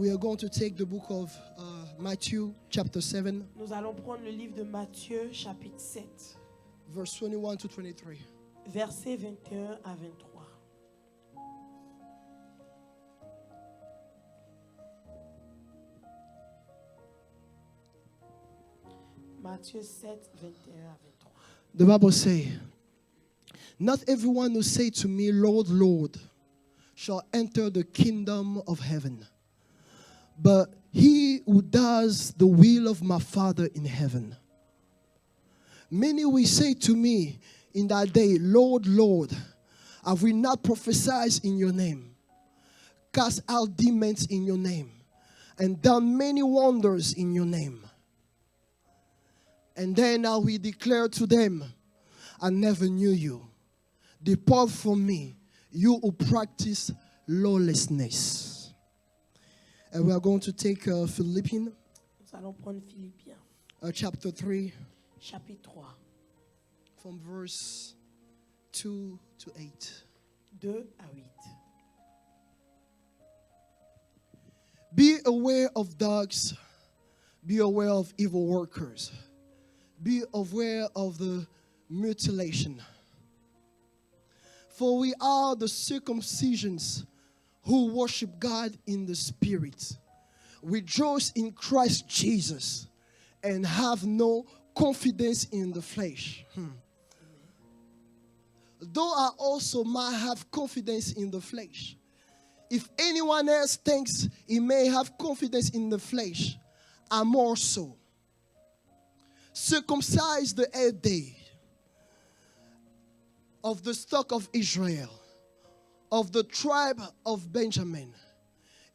We are going to take the book of Matthew, chapter 7, Nous allons prendre le livre de Matthieu, chapitre 7, verse 21 to 23. versets 21 à 23. Matthieu 7, 21 à 23. The Bible says, "Not everyone who say to me, Lord, Lord, shall enter the kingdom of heaven, but he who does the will of my Father in heaven. Many will say to me in that day, Lord, Lord, have we not prophesied in your name, cast out demons in your name, and done many wonders in your name? And then I will declare to them, I never knew you. Depart from me, you who practice lawlessness." And we are going to take Philippians Nous allons prendre Philippiens, chapter 3 chapitre 3, from verse 2 to 8. 2 à 8. Be aware of dogs. Be aware of evil workers. Be aware of the mutilation. For we are the circumcisions who worship God in the Spirit, rejoice in Christ Jesus, and have no confidence in the flesh. Though I also might have confidence in the flesh. If anyone else thinks he may have confidence in the flesh, I more so. Circumcised the 8th day of the stock of Israel, of the tribe of Benjamin,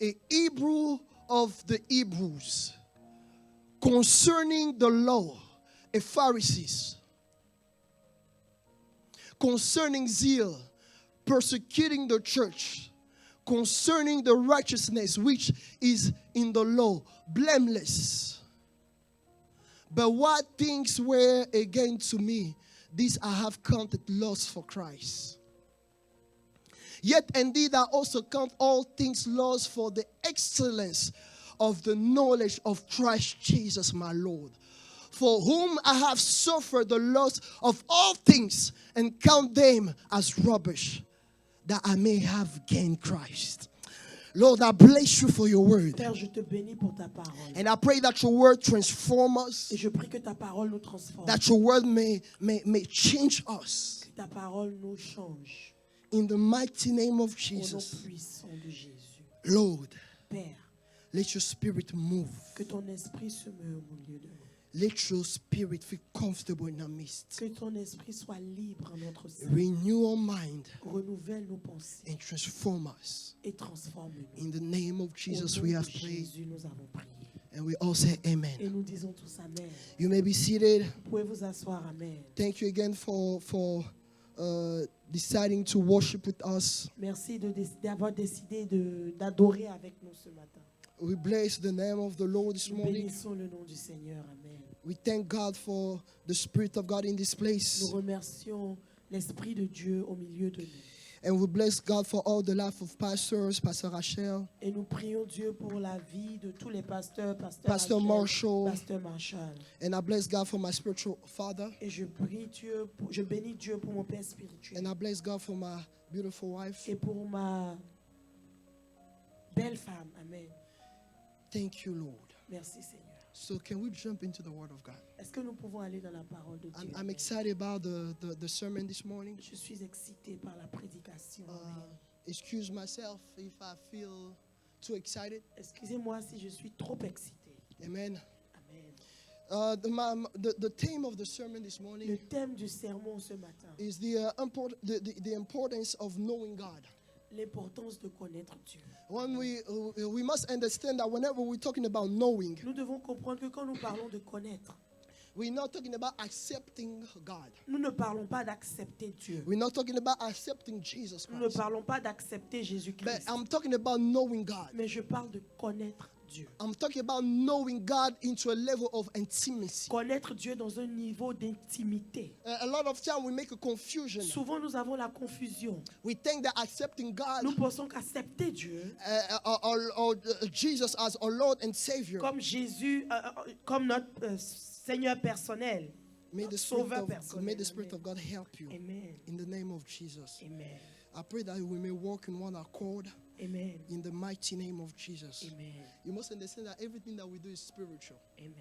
a Hebrew of the Hebrews, concerning the law, a Pharisee, concerning zeal, persecuting the church, concerning the righteousness which is in the law, blameless. But what things were again to me, these I have counted loss for Christ. Yet indeed I also count all things lost for the excellence of the knowledge of Christ Jesus my Lord, for whom I have suffered the loss of all things and count them as rubbish, that I may have gained Christ. Lord, I bless you for your word. Père, je te bénis pour ta parole. And I pray that your word transform us, Et je prie que ta parole nous transforme. that your word may change us. Que ta parole nous change. In the mighty name of Au nom Jesus. puissant de Jésus. Lord, Père, let your spirit move. que ton esprit se meut au milieu de nous. Let your spirit feel comfortable in our midst. Que ton esprit soit libre en notre sein. Renew our mind Renouvelle nos pensées and transform us. et transforme-nous. In the name of Jesus Au we nom have de prayed, Jésus, nous avons prié. and we all say Et amen. nous disons tous Amen. You may be seated. Vous pouvez vous asseoir. Amen. Thank you again for deciding to worship with us. Merci d'avoir décidé d'adorer avec nous ce matin. We bless the name of the Lord this Nous morning. bénissons le nom du Seigneur. Amen. We thank God for the Spirit of God in this Nous place. remercions l'Esprit de Dieu au milieu de nous. And we bless God for all the life of pastors, Pastor Rachel, Et nous prions Dieu pour la vie de tous les pasteurs, Pastor Rachel, Marshall. Pasteur Marshall. And I bless God for my spiritual father. Et je bénis Dieu pour mon Père spirituel. And I bless God for my beautiful wife. Et pour ma belle femme. Amen. Thank you, Lord. Merci Seigneur. So can we jump into the Word of God? Est-ce que nous pouvons aller dans la parole de Dieu? I'm excited about the sermon this morning. Je suis excitée par la prédication. Amen. Excuse myself if I feel too excited. Excusez-moi si je suis trop excitée. Amen. Amen. The theme of the sermon this Le morning thème du sermon ce matin, is the importance of knowing God. l'importance de connaître Dieu. When we must understand that whenever we're talking about knowing, Nous devons comprendre que quand nous parlons de connaître, We're not talking about accepting God. Nous ne parlons pas d'accepter Dieu. We're not talking about accepting Jesus Nous ne Christ. parlons pas d'accepter But Jésus-Christ. I'm talking about knowing God. Mais je parle de connaître Dieu. I'm talking about knowing God into a level of intimacy. Connaître Dieu dans un niveau d'intimité. A lot of time we make a confusion. Souvent, nous avons la confusion. We think that accepting God Nous pensons qu'accepter Dieu, or Jesus as our Lord and Savior, comme Jésus, comme notre Seigneur personnel. may the Sauveur personnel. May the Spirit of God help you. Amen. In the name of Jesus. Amen. I pray that we may walk in one accord Amen. in the mighty name of Jesus. Amen. You must understand that everything that we do is spiritual. Amen.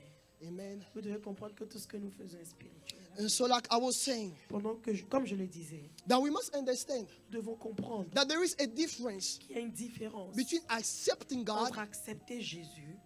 Amen. Vous devez comprendre que tout ce que nous faisons est spirituel. And so, like I was saying, Pendant que, comme je le disais, that we must understand nous devons comprendre that there is a difference qu'il y a une différence between accepting God, entre accepter Jésus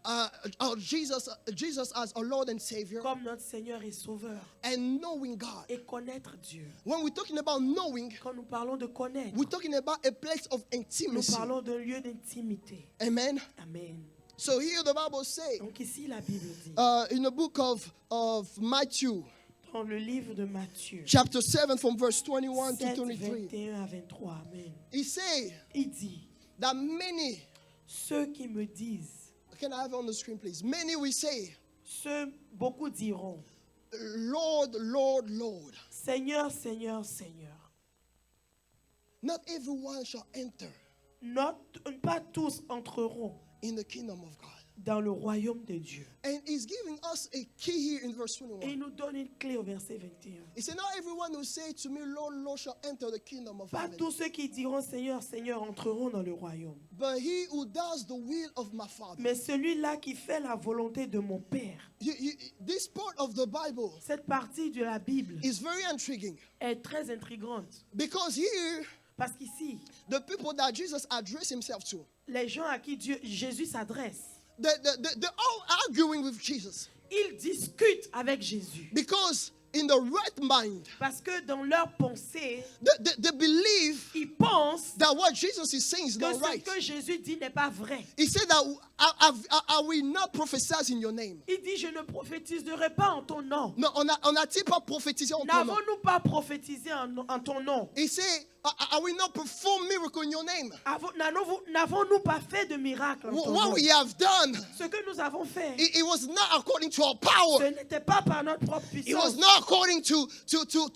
Jesus as our Lord and Savior, comme notre Seigneur et Sauveur and knowing God. et connaître Dieu. When we're talking about knowing, Quand nous parlons de connaître, we're talking about a place of nous intimacy. parlons d'un lieu d'intimité. Amen. Amen. So here the Bible says, Donc ici, la Bible dit, in the book of Matthew, dans le livre de Matthieu, chapter 7, from verse 21 to 7, 23, 21 à 23, Amen. he say Il dit, that many, ceux qui me disent, can I have it on the screen please? Many will say, beaucoup diront, Lord, Lord, Lord. Seigneur, Seigneur, Seigneur. Not everyone shall enter Pas tous entreront in the kingdom of God. dans le royaume de Dieu. And he's giving us a key here in verse Et 21. il nous donne une clé au verset 21. He said, not everyone who say to me, Lord, Lord, shall enter the kingdom of Pas heaven, tous ceux qui diront Seigneur, Seigneur entreront dans le royaume. but he who does the will of my Father. Mais celui-là qui fait la volonté de mon Père. This part of the Bible Cette partie de la Bible is very intriguing est très intrigante. because here, Parce qu'ici, the people that Jesus addressed himself to, les gens à qui Jésus s'adresse, they're all arguing with Jesus ils discutent avec Jésus. because in the right mind, Parce que dans leur pensée, they believe ils pensent that what Jesus is saying is que not ce right. que Jésus dit n'est pas vrai. He said that I will not prophesy in your name. Il dit, je ne prophétiserai pas en ton nom. Non, on n'a-t-il pas prophétisé en ton nom? N'avons-nous pas prophétisé en ton nom? He said, I will not perform miracle in your name. N'avons-nous pas fait de miracle en ton What nom? we have done, Ce que nous avons fait, it was not according to our ce power. n'était pas par notre propre It was puissance, not according to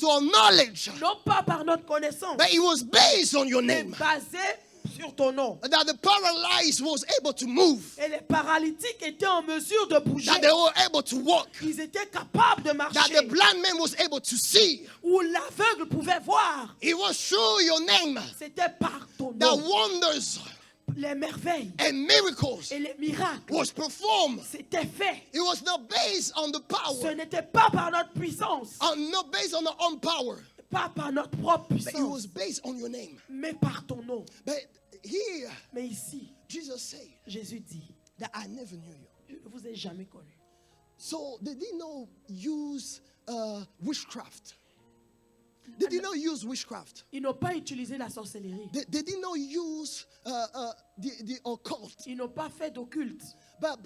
our knowledge. non pas par notre connaissance, But it was based on your mais name. basé sur ton nom. That the paralyzed was able to move. Et les paralytiques étaient en mesure de bouger. That they were able to walk. Ils étaient capables de That marcher. the blind man was able to see. Où l'aveugle pouvait voir. It was through your name C'était par ton that nom. wonders Les merveilles and miracles et les miracles, was performed. c'était fait. It was not based on the Ce power, n'était pas par notre puissance, not based on our own power, pas par notre propre but it was puissance, based on your name. mais par ton nom. But here, Mais ici, Jesus said Jésus dit, that I never knew you. je ne vous ai jamais connu. So they did not use witchcraft. They did not use witchcraft. Ils n'ont pas utilisé la sorcellerie. They did not use the occult. Ils n'ont pas fait d'occulte. But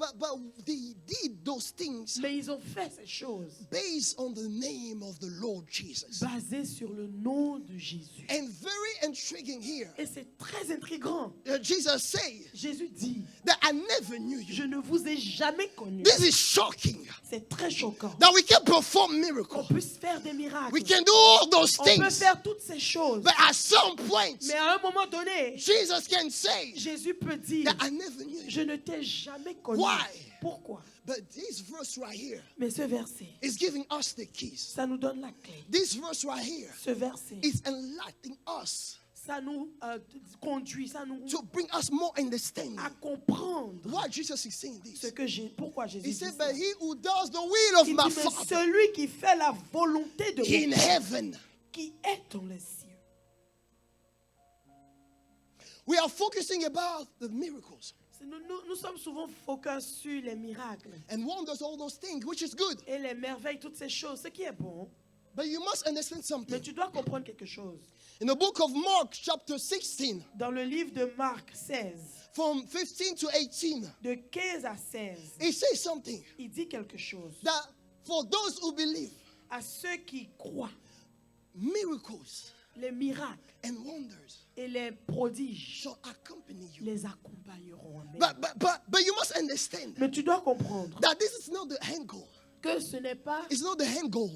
they did those things Mais ils ont fait ces choses based on the name of the Lord Jesus. basées sur le nom de Jésus. And very intriguing here, Et c'est très intriguant. Jesus said Jésus dit, that I never knew you. je ne vous ai jamais connu. This is shocking C'est très choquant. that we can perform Qu'on miracles. puisse faire des miracles. We can do all those On peut things. faire toutes ces choses. But at some point, Mais à un moment donné, Jesus can say Jésus peut dire, that I never knew you. je ne t'ai jamais connu. Why? Pourquoi? But this verse right here Mais ce verset, is giving us the keys. ça nous donne la clé. This verse right here Ce verset, is enlightening us ça nous conduit, ça nous to bring us more understanding. à comprendre Why Jesus is saying this? pourquoi Jésus He dit said, ça. but he who does the will of Il my dit, mais Father celui qui fait la volonté de in mon Père, heaven. qui est dans les cieux. We are focusing about the miracles Nous sommes souvent focus sur les miracles and wonders, all those things, which is good. et les merveilles, toutes ces choses, ce qui est bon. But you must understand Mais something. tu dois comprendre quelque chose. In the book of Mark, chapter 16, Dans le livre de Marc 16, from 15 to 18, de 15 à 16, it says something il dit quelque chose. that For those who believe, À ceux qui croient, miracles les miracles and wonders et les prodiges shall accompany you. les accompagneront. Amen. But you must understand Mais tu dois comprendre that this is not the end goal. que ce n'est pas It's not the end goal.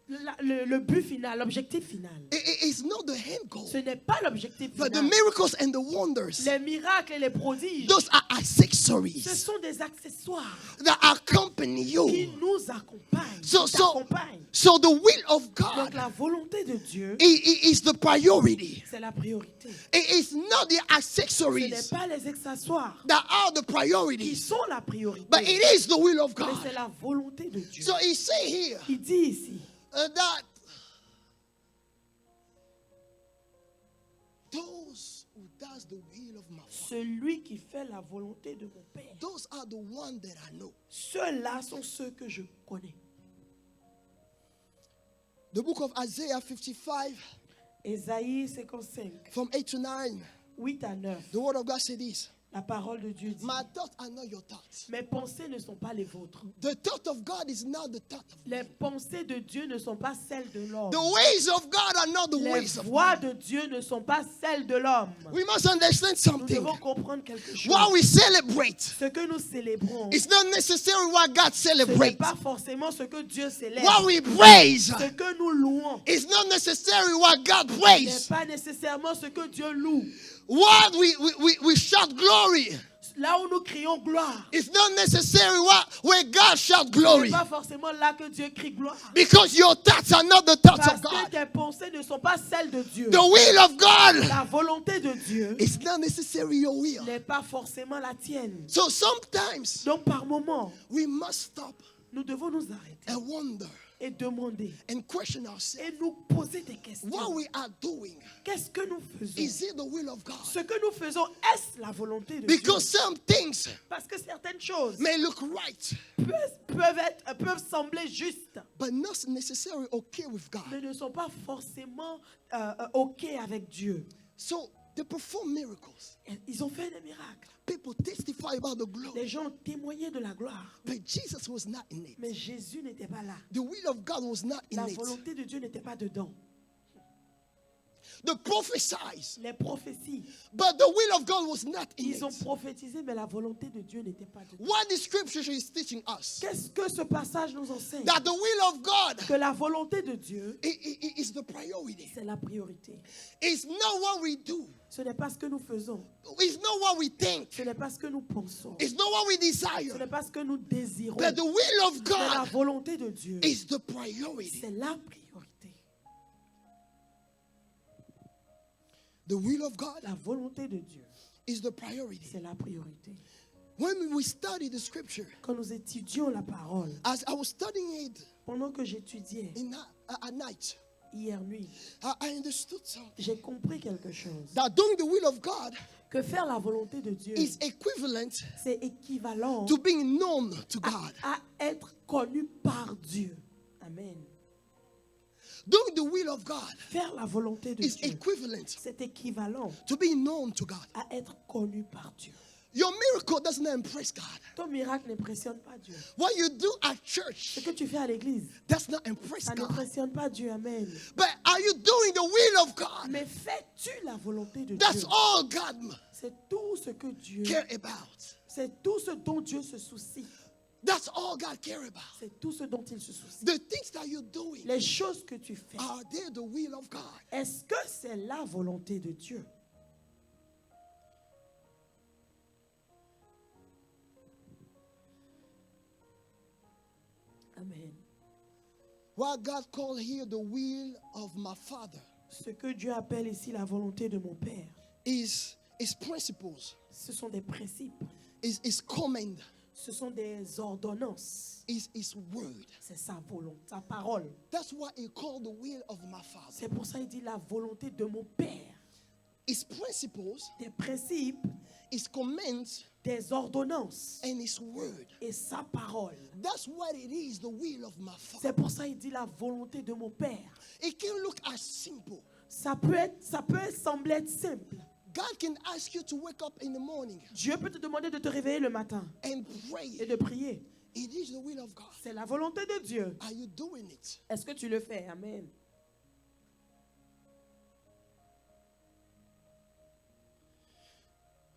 le but final, l'objectif final. It's not the end goal. Ce n'est pas l'objectif But the final. miracles and the wonders, Les miracles et les prodiges, those are ce accessories sont des accessoires that accompany qui you. nous accompagnent. So- qui so- t'accompagnent. So the will of Donc God la volonté de Dieu, is the priority. c'est la priorité. It is not the Ce n'est accessories pas les accessoires that are the qui priorities, sont la priorité, but it is the will of mais God. c'est la volonté de Dieu. So he say here Il dit ici, that those who does the will of my Father, celui qui fait la volonté de mon Père, those are the ones that I know. ceux-là sont ceux que je connais. The book of Isaiah 55 Ésaïe 55, from 8 to 9, 8 à 9. the word of God said this. La parole de Dieu dit, My thoughts are not your thoughts. mes pensées ne sont pas les vôtres. The thought of God is not the thought of Les pensées de Dieu ne sont pas celles de l'homme. The ways of God are not the Les ways of voies man. de Dieu ne sont pas celles de l'homme. We must understand Nous something. devons comprendre quelque chose. What we celebrate Ce que nous célébrons, is not necessarily what God ce n'est celebrates. pas forcément ce que Dieu célèbre. What we praise Ce que nous louons is not necessarily what God n'est praise. pas nécessairement ce que Dieu loue. What we shout glory Là où nous crions gloire, is not necessarily where God shout ce glory. n'est pas forcément là que Dieu crie gloire. Because your thoughts are not the thoughts Parce of que God. tes pensées ne sont pas celles de Dieu. The will of God La volonté de Dieu is not necessarily your will. n'est pas forcément la tienne. So sometimes Donc par moment, we must stop nous devons nous arrêter and wonder et demander and question ourselves et nous poser des questions. what we are doing. Qu'est-ce que nous faisons? Is it the will of God? Ce que nous faisons, est-ce la volonté de Because Dieu? some things Parce que certaines choses may look right, peuvent sembler justes, but not necessarily okay with God. mais ne sont pas forcément OK avec Dieu. So they perform miracles. Ils ont fait des miracles. People testify about the glory. Les gens ont témoigné de la gloire. But Jesus was not in it. Mais Jésus n'était pas là. The will of God was not in La it. volonté de Dieu n'était pas dedans. They prophesied, Les prophéties, but the will of God was not in ils ont it. prophétisé, mais la volonté de Dieu n'était pas dedans. What the scripture is teaching us, Qu'est-ce que ce passage nous enseigne? that the will of God Que la volonté de Dieu, is the priority. c'est la priorité. It's not what we do. Ce n'est pas ce que nous faisons. It's not what we think. Ce n'est pas ce que nous pensons. It's not what we Ce desire. n'est pas ce que nous désirons. But the will of Mais la God volonté de Dieu, is the priority. c'est la priorité. The will of God La volonté de Dieu, is the priority. c'est la priorité. When we study the scripture, Quand nous étudions la parole, as I was studying it pendant que j'étudiais at night, hier nuit, I understood something. j'ai compris quelque chose. That doing the will of God Que faire la volonté de Dieu, is equivalent c'est équivalent to being known to God. à être connu par Dieu. Amen. Doing the will of God Faire la volonté de is Dieu, equivalent c'est équivalent to being known to God. à être connu par Dieu. Your miracle doesn't impress God. Ton miracle n'impressionne pas Dieu. What you do at Ce church que tu fais à l'église, does not impress ça God. n'impressionne pas Dieu. Amen. But are you doing the will of God? Mais fais-tu la volonté de That's Dieu? all God C'est tout ce que Dieu, care about. c'est tout ce dont Dieu se soucie. That's all God care about. C'est tout ce dont il se soucie. The things that you're doing, Les choses que tu fais, are they the will of God? est-ce que c'est la volonté de Dieu? Amen. What God called here the will of my Father Ce que Dieu appelle ici la volonté de mon Père, is principles, ce sont des principes, is command, ce sont des ordonnances. is his word. C'est sa volonté, sa parole. That's what he called the will of my Father. C'est pour ça qu'il dit la volonté de mon Père. His principles, Des principes, his commands, des ordonnances and his word. et sa parole. That's what it is, the will of my Father. C'est pour ça qu'il dit la volonté de mon Père. It can look as simple. Ça peut sembler être simple. God can ask you to wake up in the morning Dieu peut te demander de te réveiller le matin and et pray de prier It is the will of God. C'est la volonté de Dieu. Are you doing it? Est-ce que tu le fais? Amen.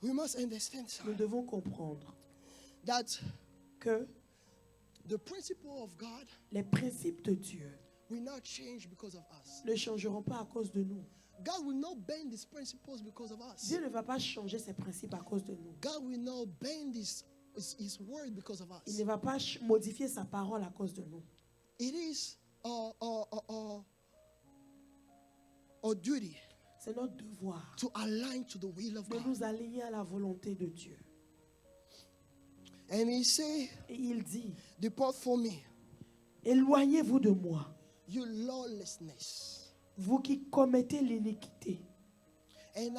We must understand Nous devons comprendre that que the principle of God les principes de Dieu will not change because of us. ne changeront pas à cause de nous. God will not bend His principles because of us. Dieu ne va pas changer ses principes à cause de nous. God will not bend His word because of Il us. ne va pas modifier sa parole à cause de nous. It is our duty C'est notre devoir to align to the will of de God. nous aligner à la volonté de Dieu. And He say, Et il dit, depart from me, éloignez-vous de moi, you lawlessness. vous qui commettez l'iniquité. And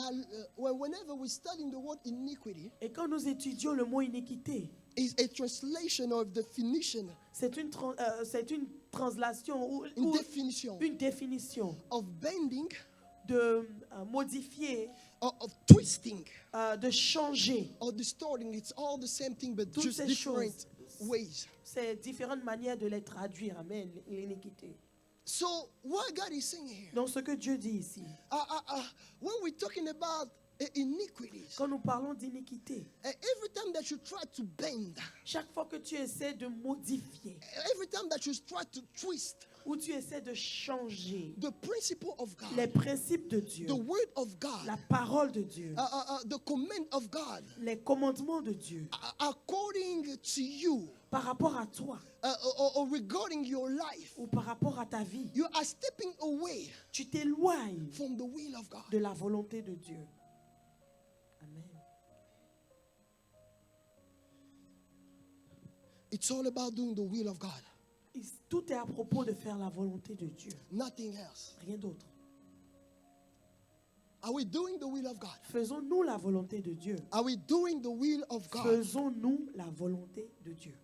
whenever we study the word iniquity, Et quand nous étudions le mot iniquité, is a translation or definition c'est une translation ou in definition une définition of bending de modifier, or of twisting de changer. or distorting. It's all the same thing, but Toutes just ces different choses. ways. C'est différentes manières de les traduire. Amen. L'iniquité. So what God is saying here, Donc ce que Dieu dit ici, when we're talking about iniquities, quand nous parlons d'iniquité, every time that you try to bend, chaque fois que tu essaies de modifier every time that you try to twist ou tu essaies de changer the principle of God, les principes de Dieu, the word of God, la parole de Dieu, the command of God, les commandements de Dieu, according to you, par rapport à toi or regarding your life, ou par rapport à ta vie, you are stepping away tu t'éloignes from the will of God. de la volonté de Dieu. Amen. It's all about doing the will of God, Tout est à propos de faire la volonté de Dieu, nothing else. rien d'autre. Are we doing the will of God? Faisons-nous la volonté de Dieu. Are we doing the will of God? Faisons-nous la volonté de Dieu.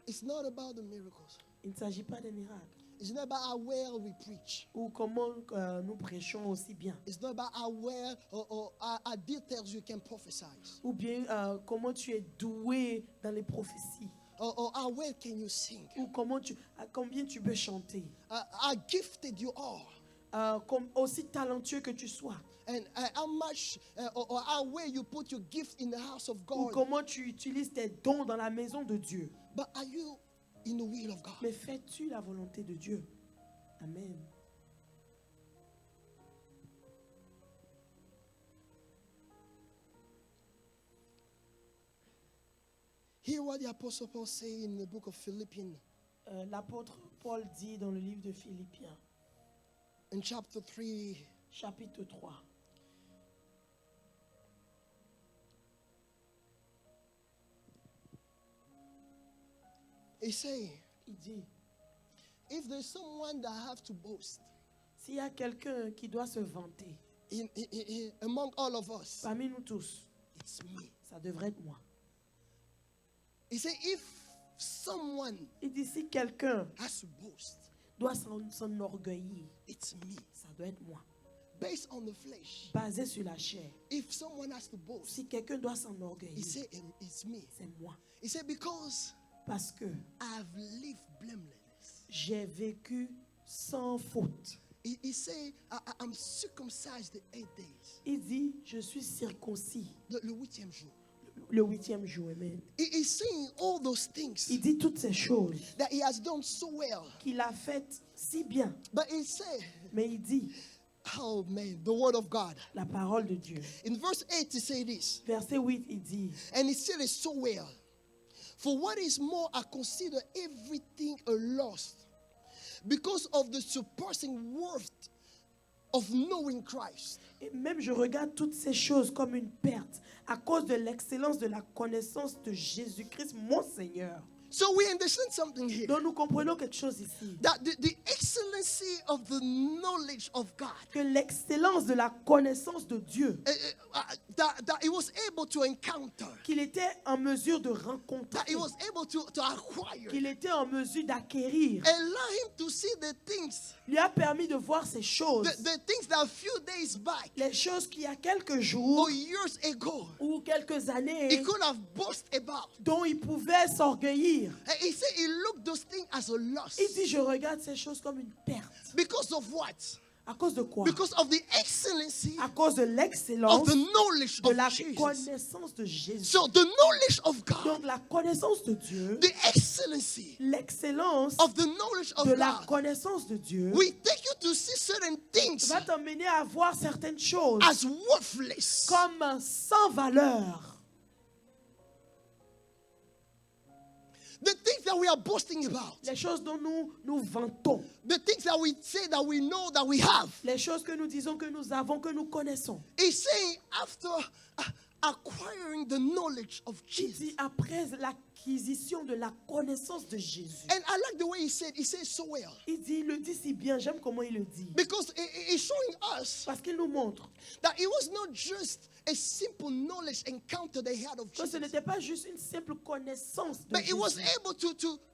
It's not about the miracles. Il ne s'agit pas des miracles It's not about how well we preach. ou comment nous prêchons aussi bien, It's not about how well or how details you can prophesy, ou bien comment tu es doué dans les prophéties, or how well can you sing, ou combien tu peux chanter, how gifted you are, aussi talentueux que tu sois, and how much or how well you put your gift in the house of ou God. comment tu utilises tes dons dans la maison de Dieu. But are you in the will of God? Mais fais-tu la volonté de Dieu? Amen. Hear what the Apostle Paul say in the book of Philippians, L'apôtre Paul dit dans le livre de Philippiens, in chapter 3, chapitre 3. he say, Il dit, if there's someone that have to boast s'il y a quelqu'un qui doit se vanter among all of us, parmi nous tous, it's me. ça devrait être moi. He say, if someone Il dit, si quelqu'un has to boast, doit s'enorgueillir, it's me. ça doit être moi. Based on the flesh, Basé sur la chair. if someone has to boast, Si quelqu'un doit he s'enorgueillir, say, it's me. c'est moi. He said, because Parce que I've lived blameless. j'ai vécu sans faute. He say, I'm circumcised the 8 days. Il dit, je suis circoncis Le 8e jour. le 8e jour. Amen. He's saying all those things Il dit toutes ces choses that he has done so well. qu'il a faites si bien. But he said, Mais il dit, oh man, the word of God. la parole de Dieu. In verse 8, he say this, Verset 8, il dit, and he said it so well. For what is more, I consider everything a loss because of the surpassing worth of knowing Christ. et même je regarde toutes ces choses comme une perte à cause de l'excellence de la connaissance de Jésus-Christ, mon Seigneur. So we understand something here. Donc nous comprenons quelque chose ici. That the excellency of the knowledge of God, Que l'excellence de la connaissance de Dieu, that he was able to encounter, qu'il était en mesure de rencontrer, that he was able to acquire, qu'il était en mesure d'acquérir, allow him to see the things, lui a permis de voir ces choses. the things that a few days back Les choses qu'il y a quelques jours or years ago ou quelques he années could have boasted about. dont il pouvait s'orgueillir. He said he looked those things as a loss. Il dit, je regarde ces choses comme une perte. Because of what? À cause de quoi? Because of the excellency À cause de of l'excellence the knowledge de of la Jesus. connaissance de Jésus. So the knowledge of God, Donc la connaissance de Dieu, the excellency l'excellence of the knowledge of de la God, connaissance de Dieu will take you to see certain things va t'emmener à voir certaines choses as worthless. comme sans valeur. The things that we are boasting about, Les choses dont nous vantons, the things that we say that we know that we have. les choses que nous disons que nous avons, que nous connaissons. He's saying after acquiring the knowledge of Il Jesus. dit après l'acquisition de la connaissance de Jésus. And I like the way he said so well. Il le dit si bien, j'aime comment il le dit. Because he's showing us Parce qu'il nous montre that it was not just a simple knowledge encounter they had of que ce Jesus, n'était pas juste une simple connaissance de but he was Jésus, able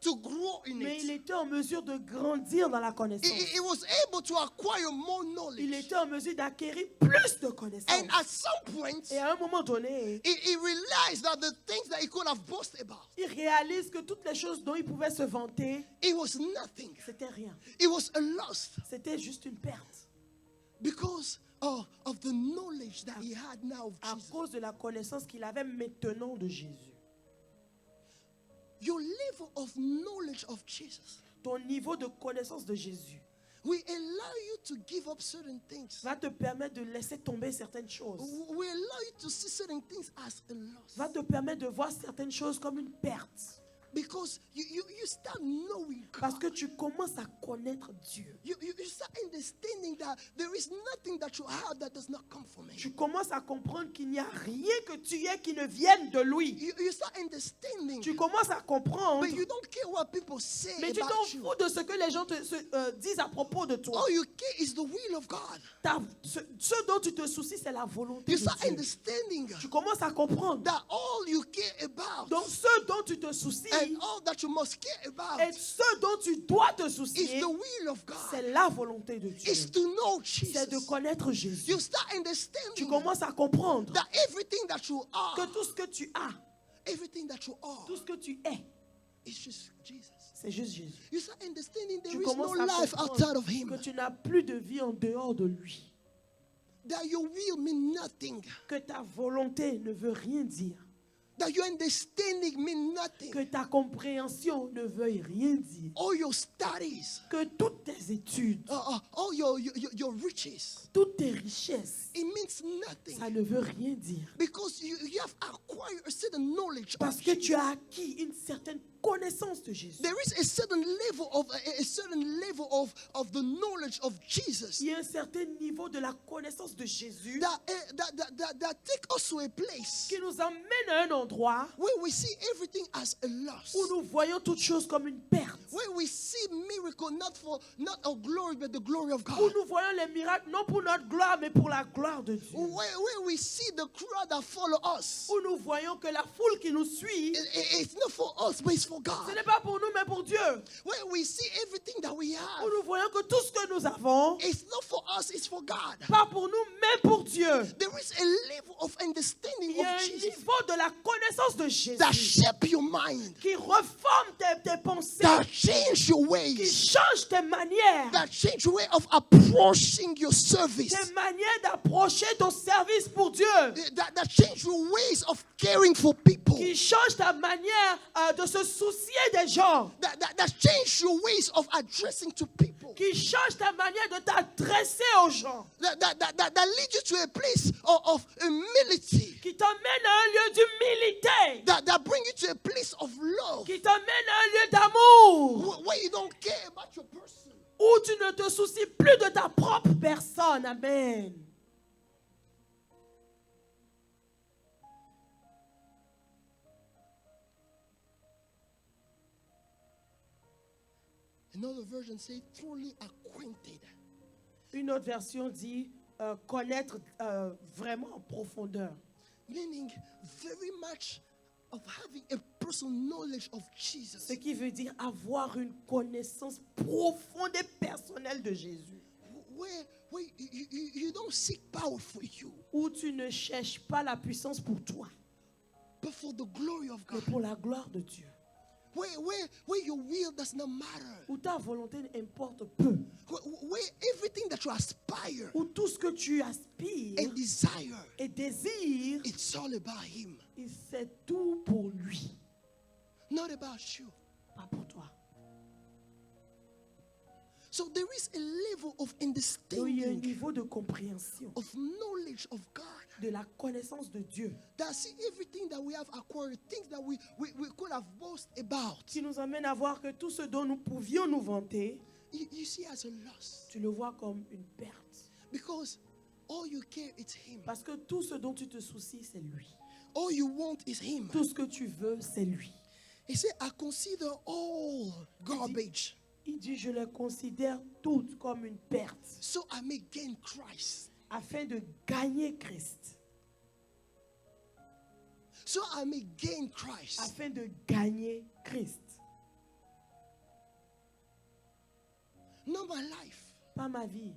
to grow in mais il it. était en mesure de grandir dans la connaissance. He was able to acquire more Il knowledge. était en mesure d'acquérir plus de connaissances. And at some point, Et à un moment donné, he realized that the things that he could have boasted about, il réalise que toutes les choses dont il pouvait se vanter, it was nothing. c'était rien. It was a loss C'était juste une perte. because of the knowledge that he had now of À Jesus. cause de la connaissance qu'il avait maintenant de Jésus. Your level of knowledge of Jesus Ton niveau de connaissance de Jésus will allow you to give up certain things. va te permettre de laisser tomber certaines choses. Will allow you to see certain things as a loss. Va te permettre de voir certaines choses comme une perte. Because you start knowing Parce God. que tu commences à connaître Dieu. You start understanding that there is nothing that you have that does not come from Him. Tu commences à comprendre qu'il n'y a rien que tu es qui ne vienne de lui. You start understanding, Tu commences à comprendre, but you don't care what people say mais tu t'en about you. fous de ce que les gens disent à propos de toi. All you care is the will of God. Ce dont tu te soucies, c'est la volonté You de start Dieu. understanding Tu commences à comprendre. that all you care about Donc ce dont tu te soucies and all that you must care about et ce dont tu dois te is soucier, the will of God. c'est la volonté de Dieu. It's to know C'est de Jesus. connaître Jésus. You start Tu understanding commences à comprendre that everything that you que are, tout ce que tu as, everything that you are, tout ce que tu es, is just Jesus. c'est juste Jésus. You start understanding there Tu is no commences à life outside of comprendre Him. que tu n'as plus de vie en dehors de lui. That your will mean nothing. Que ta volonté ne veut rien dire. That your understanding mean nothing. Que ta compréhension ne veuille rien dire. All your studies, Que toutes tes études, all your riches, toutes tes richesses, it means nothing. ça ne veut rien dire. Because you have acquired a certain knowledge Parce of que Jesus. tu as acquis une certaine connaissance de Jésus. There is a certain level of the knowledge of Jesus Il y a un certain niveau de la connaissance de Jésus that take us to a place qui nous emmène à un endroit where we see everything as a loss. où nous voyons toutes choses comme une perte. Where we see miracle not our glory but the glory of Où God. nous voyons les miracles non pour notre gloire mais pour la gloire de Dieu. Where we see the crowd that follow us. Où nous voyons que la foule qui nous suit, It's not for us but it's for ce God. n'est pas pour nous mais pour Dieu. Where we see everything that we have. Où nous voyons que tout ce que nous avons, It's not for us, it's for God. pas pour nous mais pour Dieu. There is a level of understanding Il y a of un Jesus niveau de la connaissance de that Jésus shape your mind, qui reforme tes pensées, that change your qui ways, change tes manières, that change your way of approaching your service, tes manières d'approcher ton service pour Dieu, that change your ways of caring for people, qui change ta manière de se soucier des gens, that change your ways of addressing to people, qui change ta manière de t'adresser aux gens, that lead you to a place of humility, qui t'emmène à un lieu d'humilité, that bring you to a place of love, qui t'emmène à un lieu d'amour, where you don't care about your person. où tu ne te soucies plus de ta propre personne. Amen. Another version says thoroughly acquainted. Une autre version dit connaître vraiment en profondeur. Meaning very much of having a personal knowledge of Jesus. Ce qui veut dire avoir une connaissance profonde et personnelle de Jésus. Where you don't seek power for you, Où tu ne cherches pas la puissance pour toi, but for the glory of mais God. pour la gloire de Dieu. Where your will does not matter. Où ta volonté importe peu. Where everything that you aspire Où tout ce que tu aspires and desire, et désires, it's all about Him, c'est tout pour lui, not about you. pas pour toi. So there is a level of Donc, il y a un understanding, niveau de compréhension of knowledge of God. de la connaissance de Dieu That see everything that we have acquired, things that we could have boasted about, qui nous amène à voir que tout ce dont nous pouvions nous vanter, you see as a loss. tu le vois comme une perte. Because all you care is Him. Parce que tout ce dont tu te soucies, c'est lui. All you want is Him. Tout ce que tu veux, c'est lui. He said, I consider all garbage Il dit, je les considère toutes comme une perte, so I may gain Christ. afin de gagner Christ. So I may gain Christ. Afin de gagner Christ. Not my life. Pas ma vie,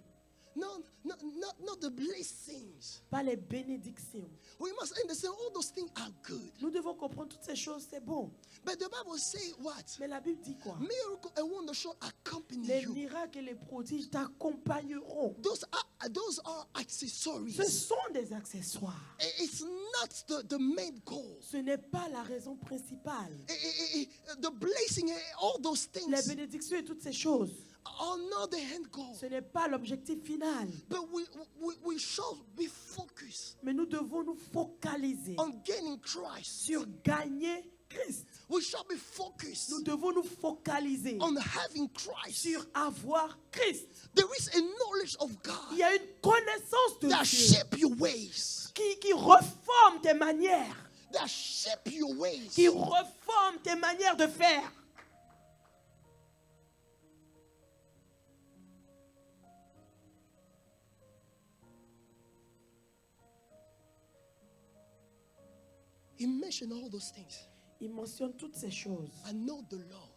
Not the blessings. pas les bénédictions. We must understand all those things are good. Nous devons comprendre toutes ces choses, c'est bon. But the Bible says what? Mais la Bible dit quoi? Miracle and wonder shall accompany Les you. miracles et les prodiges t'accompagneront. Those are accessories. Ce sont des accessoires. It's not the main goal. Ce n'est pas la raison principale. The blessing, all those Les things bénédictions et toutes ces choses, are not the end goal. ce n'est pas l'objectif final. But we shall be focused Mais nous devons nous focaliser on gaining Christ. sur gagner Christ. We shall be focused Nous devons nous focaliser on having Christ. sur avoir Christ. There is a knowledge of Il God y a une connaissance de that Dieu shape your ways. qui reforme tes manières, That shape your ways. qui reforme tes manières de faire. He mentioned all those things. Il mentionne toutes ces choses. I know the law.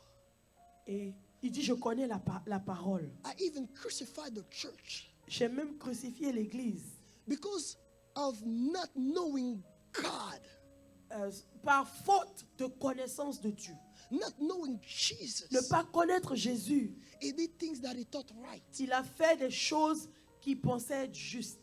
Et il dit, je connais la parole. I even crucified the church J'ai même crucifié l'Église because of not knowing God, par faute de connaissance de Dieu. not knowing Jesus. Ne pas connaître Jésus. He did things that he thought right. Il a fait des choses qu'il pensait être justes.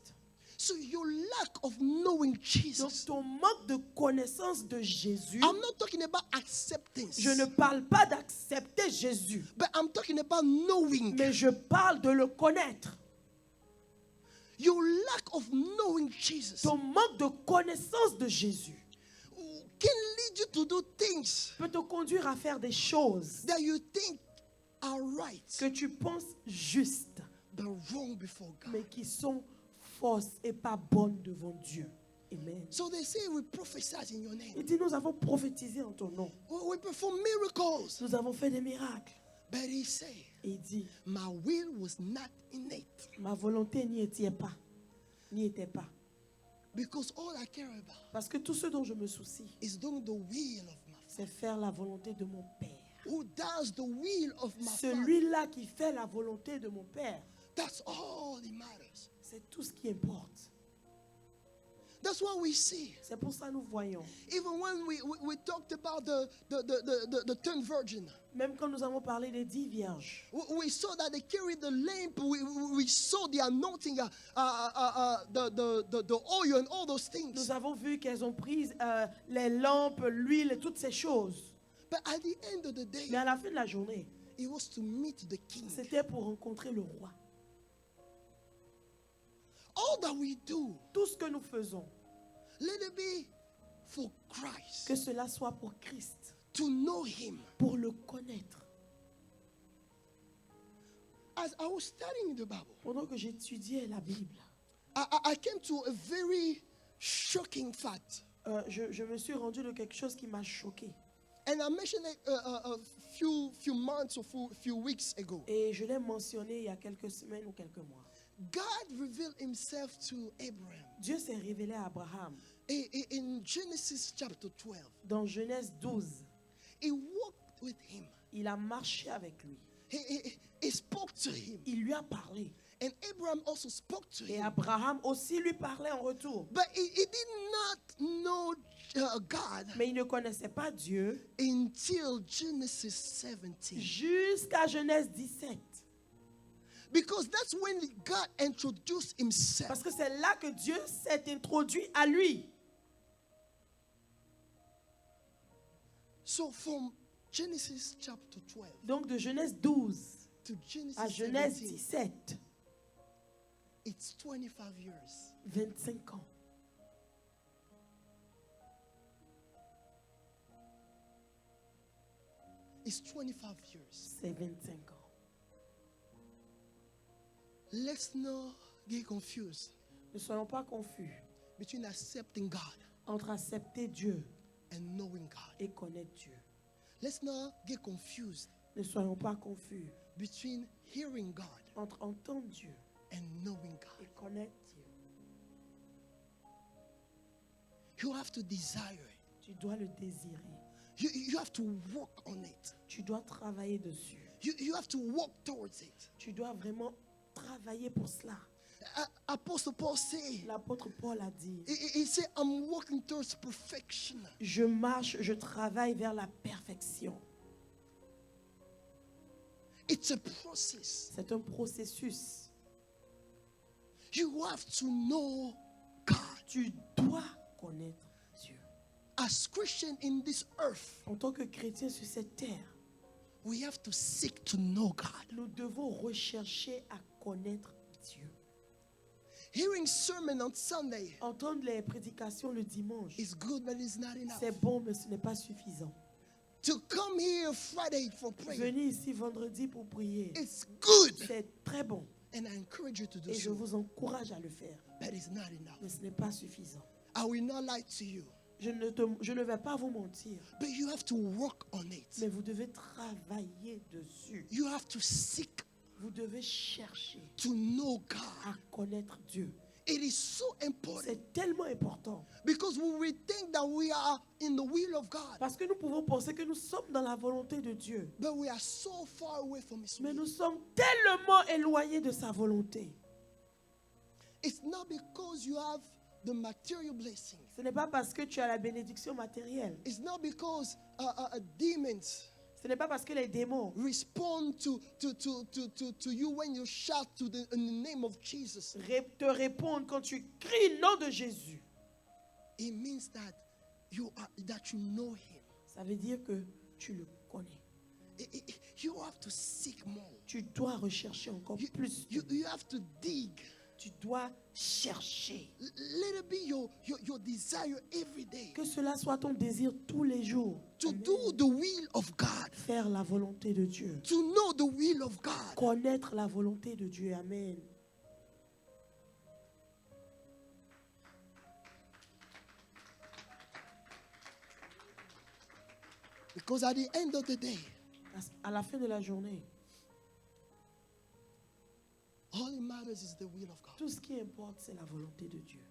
So your lack of knowing Donc Jesus. ton manque de connaissance de Jésus, I'm not talking about acceptance, je ne parle pas d'accepter Jésus, but I'm talking about knowing. mais je parle de le connaître. Your lack of knowing Jesus Ton manque de connaissance de Jésus can lead you to do things peut te conduire à faire des choses that you think are right, que tu penses justes, but wrong before God. mais qui sont fausses et pas bonnes devant Dieu. Amen. So they say we prophesy in your name. Il dit, nous avons prophétisé en ton nom. We perform miracles. Nous avons fait des miracles. But he said, Et il dit, my will was not innate. ma volonté n'y était pas. N'y était pas. Because all I care about Parce que tout ce dont je me soucie, is doing the will of my c'est faire la volonté de mon Père. Who does the will of my Father. Celui-là qui fait la volonté de mon Père, That's all that matters. c'est tout ce qui importe. That's what we see. C'est pour ça que nous voyons. Even when we talked about the 10 virgin, Même quand nous avons parlé des 10 vierges, we saw that they carried the lamp. We saw the anointing, the oil and all those things. nous avons vu qu'elles ont pris les lampes, l'huile et toutes ces choses. But at the end of the day, Mais à la fin de la journée, it was to meet the king. c'était pour rencontrer le roi. All that we do, Tout ce que nous faisons, let it be for Christ, que cela soit pour Christ, to know him. pour le connaître. As I was studying the Bible, Pendant que j'étudiais la Bible, I came to a very shocking fact. je me suis rendu de quelque chose qui m'a choqué. And I mentioned it a few months or few weeks ago. Et je l'ai mentionné il y a quelques semaines ou quelques mois. God revealed himself to Abraham Dieu s'est révélé à Abraham in Genesis chapter 12. dans Genèse 12. He walked with him. Il a marché avec lui. He spoke to him. Il lui a parlé. And Abraham also spoke to Et him. Abraham aussi lui parlait en retour. But he did not know God Mais il ne connaissait pas Dieu until Genesis 17. jusqu'à Genèse 17. Because that's when God introduced himself. Parce que c'est là que Dieu s'est introduit à lui. So from Genesis chapter 12 Donc de Genèse 12 to Genesis à Genèse 17, 17, it's 25 years. 25 ans. It's 25 years. C'est 25 ans. Let's not get confused Ne soyons pas confus between accepting God entre accepter Dieu and knowing God. et connaître Dieu. Let's not get confused Ne soyons pas confus between hearing God entre entendre Dieu and knowing God. et connaître Dieu. You have to desire it. Tu dois le désirer. You have to work on it. Tu dois travailler dessus. You have to walk towards it. Tu dois vraiment travailler pour cela. Apostle Paul said, L'apôtre Paul a dit, he said, I'm working towards perfection. je marche, je travaille vers la perfection. It's a process. C'est un processus. You have to know God. Tu dois connaître Dieu. As Christians in this earth, En tant que chrétien sur cette terre, we have to seek to know God. nous devons rechercher à connaître Dieu. Hearing sermon on Sunday Entendre les prédications le dimanche, is good, but it's not enough. c'est bon, mais ce n'est pas suffisant. To come here Friday for prayer, Venez ici vendredi pour prier, it's good. c'est très bon. And I encourage you to do Et je so. vous encourage à le faire. But it's not enough. Mais ce n'est pas suffisant. I will not lie to you. Je ne vais pas vous mentir, But you have to work on it. mais vous devez travailler dessus. You have to seek Vous devez chercher to know God. à connaître Dieu. It is so important C'est tellement important. because when we think that we are in the will of God, Parce que nous pouvons penser que nous sommes dans la volonté de Dieu. but we are so far away from His Mais will. nous sommes tellement éloignés de sa volonté. It's not because you have the material blessing. Ce n'est pas parce que tu as la bénédiction matérielle. It's not because demons Ce n'est pas parce que les démons respond to you when you shout in the name of Jesus. te répondent quand tu cries le nom de Jésus. It means that you know Him. Ça veut dire que tu le connais. You have to seek more. Tu dois rechercher encore plus. You have to dig. Tu dois chercher. Let it be your desire every day Que cela soit ton désir tous les jours. to Amen. do the will of God, Faire la volonté de Dieu. to know the will of God. Connaître la volonté de Dieu. Amen. Because at the end of the day, Parce qu'à la fin de la journée, all it matters is the will of God. tout ce qui importe, c'est la volonté de Dieu.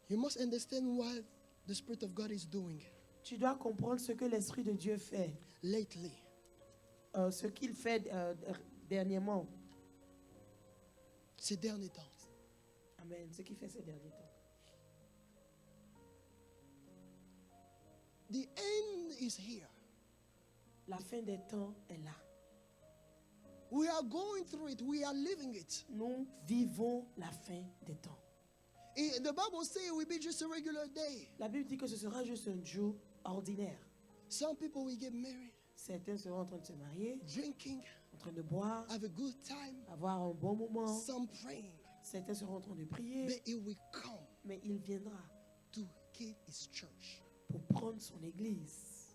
You must understand what the Spirit of God is doing Tu dois comprendre ce que l'Esprit de Dieu fait. lately. Ce qu'il fait dernièrement. Ces derniers temps. Amen. Ce qu'il fait ces derniers temps. The end is here. La fin des temps est là. We are going through it. We are living it. Nous vivons la fin des temps. The Bible says it will be just a regular day. La Bible dit que ce sera juste un jour ordinaire. Some people will get married, Certains seront en train de se marier, drinking, en train de boire, have a good time, avoir un bon moment. some praying. Certains seront en train de prier, But it will come mais il viendra to get His church. pour prendre son église.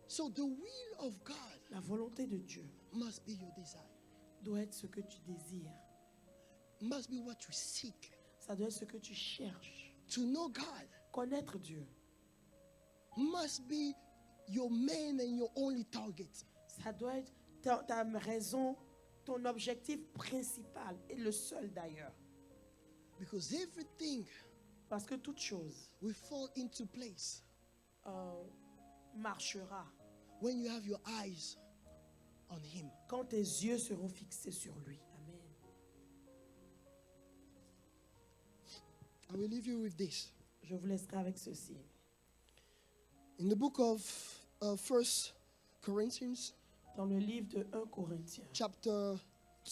So the will of God La volonté de Dieu must be your desire. doit être ce que tu désires. Must be what you seek. Ça doit être ce que tu cherches. To know God Connaître Dieu. must be your main and your only target. Ça doit être ta raison, ton objectif principal et le seul d'ailleurs. Because everything Parce que toute chose will fall into place marchera when you have your eyes on Him. quand tes yeux seront fixés sur lui. Amen. I will leave you with this. Je vous laisserai avec ceci. In the book of 1 Corinthians, Dans le livre de 1 Corinthiens, chapter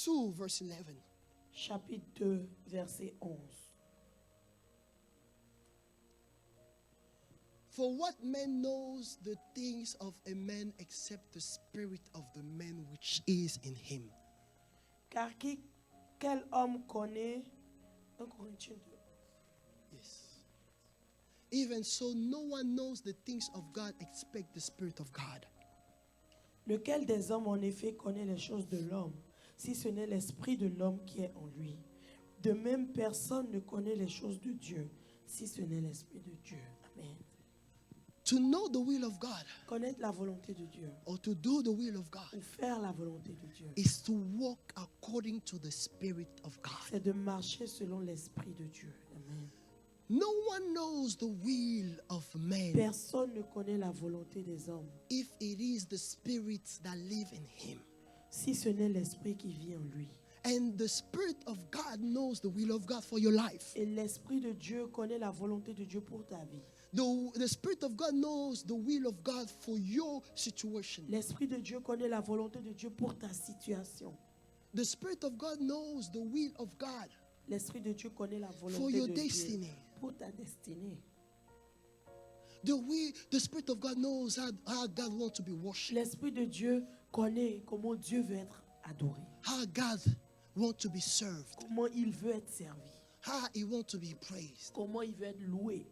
2, verse 11. chapitre 2, verset 11. For what man knows the things of a man except the spirit of the man which is in him? Car quel homme connaît 1 Corinthiens 2. Yes. Even so, no one knows the things of God except the spirit of God. Lequel des hommes en effet connaît les choses de l'homme, si ce n'est l'esprit de l'homme qui est en lui? De même, personne ne connaît les choses de Dieu, si ce n'est l'esprit de Dieu. Amen. To know the will of God Connaître la volonté de Dieu, or to do the will of ou God faire la volonté de Dieu, is to walk according to the spirit of God. c'est de marcher selon l'esprit de Dieu. Amen. No one knows the will of man Personne ne connaît la volonté des hommes, if it is the spirits that live in him. si ce n'est l'esprit qui vit en lui. And the Spirit of God knows the will of God for your life. Et l'esprit de Dieu connaît la volonté de Dieu pour ta vie. The Spirit of God knows the will of God for your situation. L'esprit de Dieu connaît la volonté de Dieu pour ta situation. The Spirit of God knows the will of God L'esprit de Dieu connaît la for volonté your de Dieu destiny. pour ta destinée. The Spirit of God knows how God wants to be worshipped, L'esprit de Dieu connaît comment Dieu veut être adoré, how God wants to be served, comment il veut être servi, how He wants to be praised. comment il veut être loué.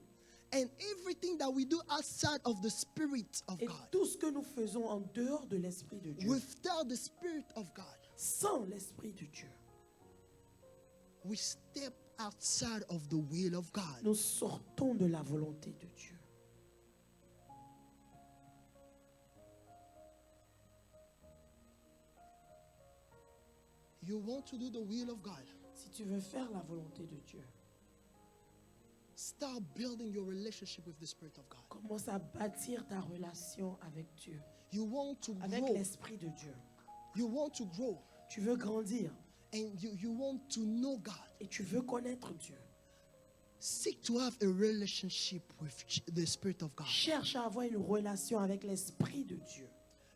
And everything that we do outside of the Spirit of Et God, tout ce que nous faisons en dehors de l'esprit de Dieu, without the Spirit of God, sans l'esprit de Dieu, we step outside of the will of God. nous sortons de la volonté de Dieu. You want to do the will of God, Si tu veux faire la volonté de Dieu, start building your relationship with the Spirit of God. commence à bâtir ta relation avec Dieu, You want to avec grow. l'esprit de Dieu. You want to grow. Tu veux grandir And you want to know God. et tu veux connaître Dieu. Seek to have a relationship with the Spirit of God. Cherche à avoir une relation avec l'esprit de Dieu.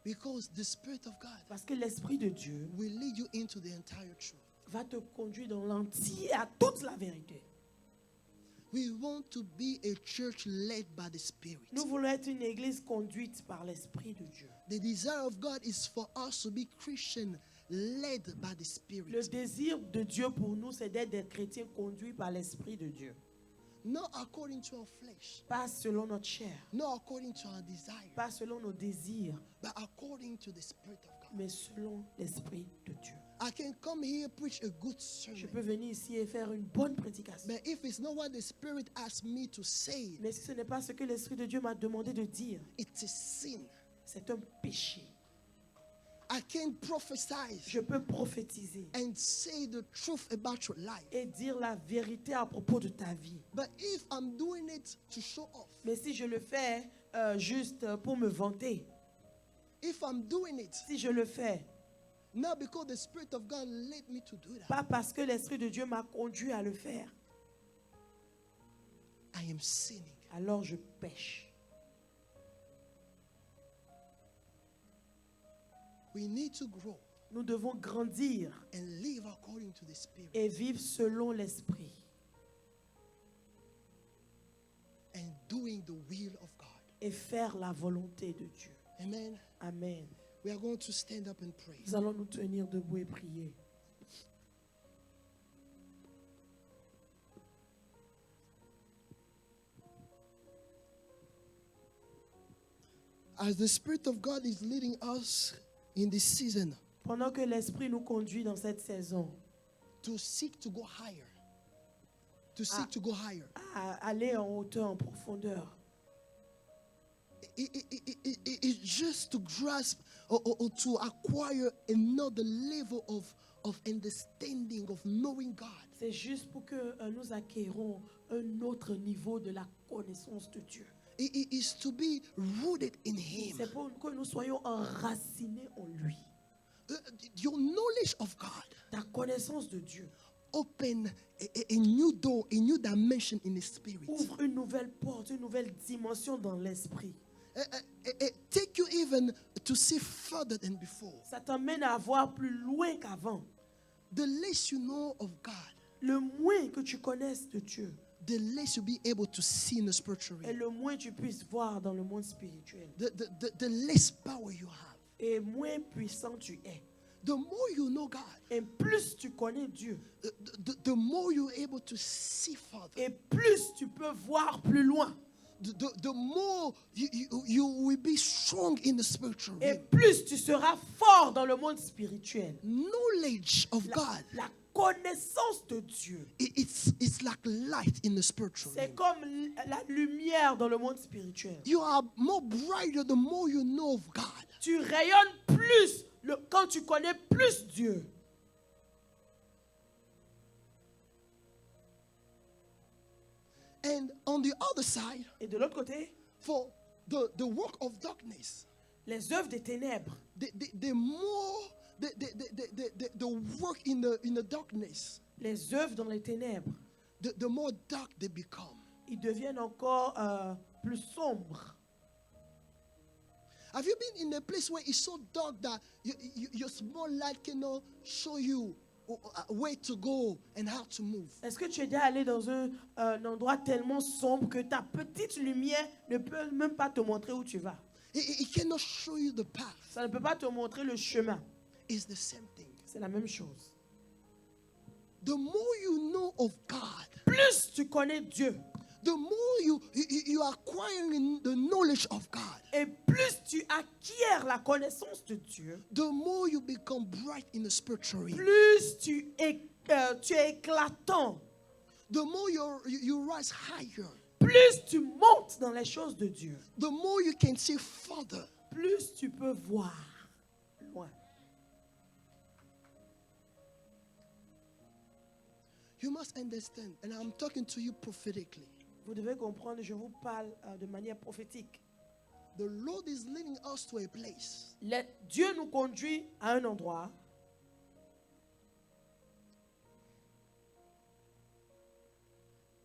Because the Spirit of God Parce que l'esprit de Dieu will lead you into the entire truth. va te conduire dans l'entier à toute la vérité. We want to be a church led by the Spirit. Nous voulons être une église conduite par l'esprit de Dieu. The desire of God is for us to be Christian led by the Le Spirit. désir de Dieu pour nous, c'est d'être des chrétiens conduits par l'esprit de Dieu. Not according to our flesh, Pas selon notre chair, not according to our desire, pas selon nos désirs, but according to the Spirit of God. mais selon l'esprit de Dieu. I can come here preach a good Je sermon, peux venir ici et faire une bonne prédication. but if it's not what the Spirit asked me to say, Mais si ce n'est pas ce que l'esprit de Dieu m'a demandé de dire, it's a sin. c'est un péché. I can prophesy Je peux prophétiser and say the truth about your life, et dire la vérité à propos de ta vie. but if I'm doing it to show off, Mais si je le fais juste pour me vanter, if I'm doing it si je le fais not because the Spirit of God led me to do that, pas parce que l'esprit de Dieu m'a conduit à le faire, I am sinning. alors je pêche. We need to grow Nous devons grandir and live according to the Spirit et vivre selon l'esprit and doing the will of God. et faire la volonté de Dieu. Amen. Amen. We are going to stand up and pray. Nous allons nous tenir debout et prier. As the Spirit of God is leading us in this season Pendant que l'esprit nous conduit dans cette saison, to seek to go higher, to seek to go higher. à aller en hauteur, en profondeur. It's just to grasp or to acquire another level of understanding, of knowing God. C'est juste pour que nous acquérons un autre niveau de la connaissance de Dieu. It is to be rooted in Him. C'est pour que nous soyons enracinés en lui. Your knowledge of God Ta connaissance de Dieu open a new door, a new dimension in the spirit. ouvre une nouvelle porte, une nouvelle dimension dans l'esprit. Take you even to see further than before. Ça t'amène à voir plus loin qu'avant. The less you know of God, Le moins que tu connaisses de Dieu, the less you'll be able to see in the spiritual et realm. le moins tu puisses voir dans le monde spirituel. The less power you have. Et moins puissant tu es. The more you know God, Et plus tu connais Dieu, the more you're able to see further. et plus tu peux voir plus loin. The more you will be strong in the spiritual Et realm. plus tu seras fort dans le monde spirituel. Knowledge of God, La connaissance de Dieu, it's like light in the spiritual c'est realm. comme la lumière dans le monde spirituel. You are more brighter the more you know of God. Tu rayonnes plus quand tu connais plus Dieu. And on the other side, Et de l'autre côté, for the work of darkness, les œuvres des ténèbres, the more the work in the darkness, les œuvres dans les ténèbres, the more dark they become. ils deviennent encore plus sombres. Have you been in a place where it's so dark that your small light cannot show you where to go and how to move? Est-ce que tu es déjà allé dans un endroit tellement sombre que ta petite lumière ne peut même pas te montrer où tu vas? It cannot show you the path. Ça ne peut pas te montrer le chemin. It's the same thing. C'est la même chose. The more you know of God, Plus tu connais Dieu, the more you are acquiring the knowledge of God, et plus tu acquiers la connaissance de Dieu, the more you become bright in the spiritual realm. plus tu es éclatant, The more you rise higher, plus tu montes dans les choses de Dieu, the more you can see further. plus tu peux voir loin. You must understand, and I'm talking to you prophetically. Vous devez comprendre, je vous parle de manière prophétique. The Lord is leading us to a place. Dieu nous conduit à un endroit.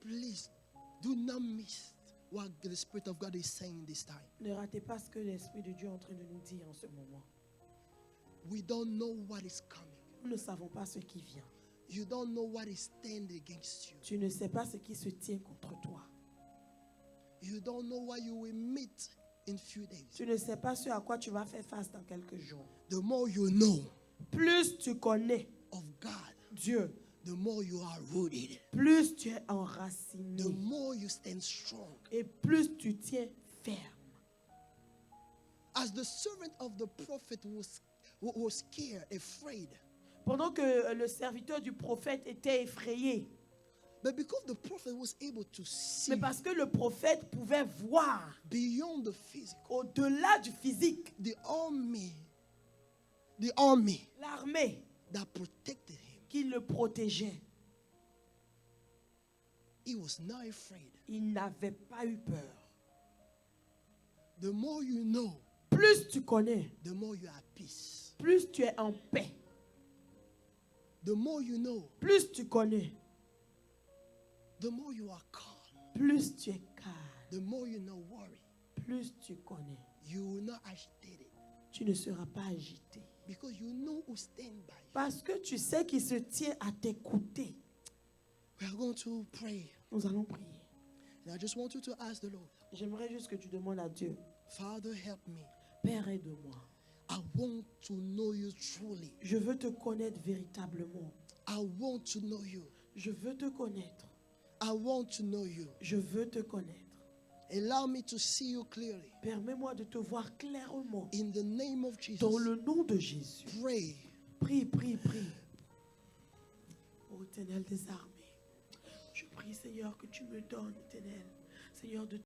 Please do not miss what the Spirit of God is saying this time. Ne ratez pas ce que l'Esprit de Dieu est en train de nous dire en ce moment. We don't know what is coming. Nous ne savons pas ce qui vient. You don't know what is standing against you. Tu ne sais pas ce qui se tient contre toi. You don't know what you will meet in few days. Tu ne sais pas ce à quoi tu vas faire face dans quelques jours. The more you know Plus tu connais of God, Dieu, the more you are rooted. plus tu es enraciné The more you stand strong. et plus tu tiens ferme. As the servant of the prophet was scared, afraid. Pendant que le serviteur du prophète était effrayé, But because the prophet was able to see mais parce que le prophète pouvait voir beyond the physical, au-delà du physique, the army l'armée that protected him, qui le protégeait, he was not afraid. il n'avait pas eu peur. The more you know, Plus tu connais, the more you are at peace. plus tu es en paix. The more you know, Plus tu connais, the more you are calm. plus tu es calme. The more you not worry. Plus tu connais, You will not agitate it. tu ne seras pas agité. Because you know who stand by you. Parce que tu sais qu'il se tient à t'écouter. We are going to pray. Nous allons prier. And I just want you to ask the Lord, J'aimerais juste que tu demandes à Dieu, Father, help me. Père, aide-moi. I want to know you truly. Je veux te connaître véritablement. I want to know you. Je veux te connaître. I want to know you. Je veux te connaître. Allow me to see you clearly. Permets-moi de te voir clairement. In the name of Jesus. Dans le nom de Jésus. Pray. Prie, prie, prie. Ô Éternel des armées, je prie prie, Seigneur, que tu me donnes, Éternel, Seigneur, de